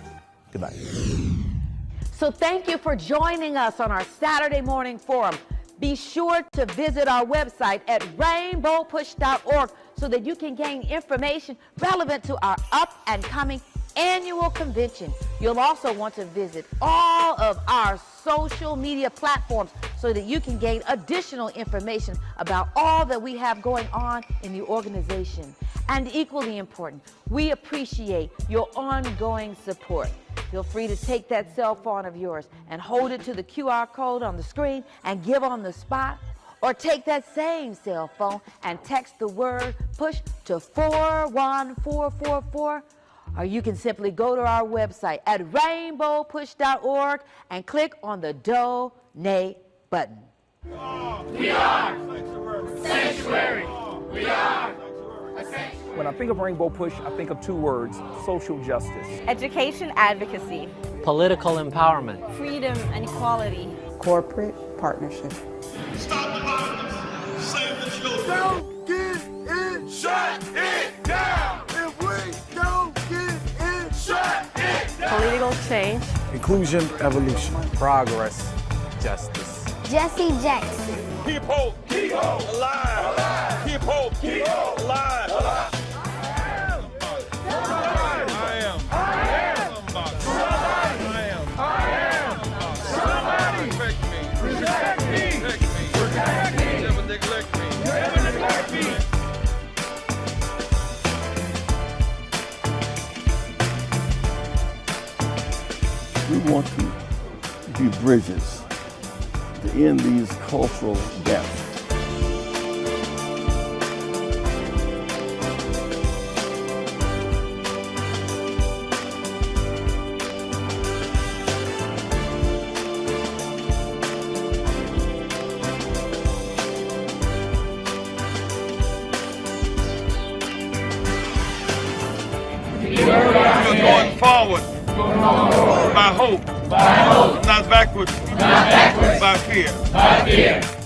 Good night. So thank you for joining us on our Saturday morning forum. Be sure to visit our website at rainbowpush.org so that you can gain information relevant to our up and coming annual convention. You'll also want to visit all of our social media platforms so that you can gain additional information about all that we have going on in the organization. And equally important, we appreciate your ongoing support. Feel free to take that cell phone of yours and hold it to the QR code on the screen and give on the spot, or take that same cell phone and text the word PUSH to 41444, or you can simply go to our website at rainbowpush.org and click on the donate button. We are sanctuary. We are a sanctuary. When I think of Rainbow Push, I think of two words: social justice. Education advocacy. Political empowerment. Freedom and equality. Corporate partnership. Stop the violence. Save the children. Don't get in, shut it down. If we don't get in, shut it down. Political change. Inclusion, evolution, progress, justice. Jesse Jackson. Keep hope. Keep hope alive. Alive. Keep hope. Keep hope alive. Alive. We want to be bridges to end these cultural gaps. We're going forward. By hope. Not backwards. By fear.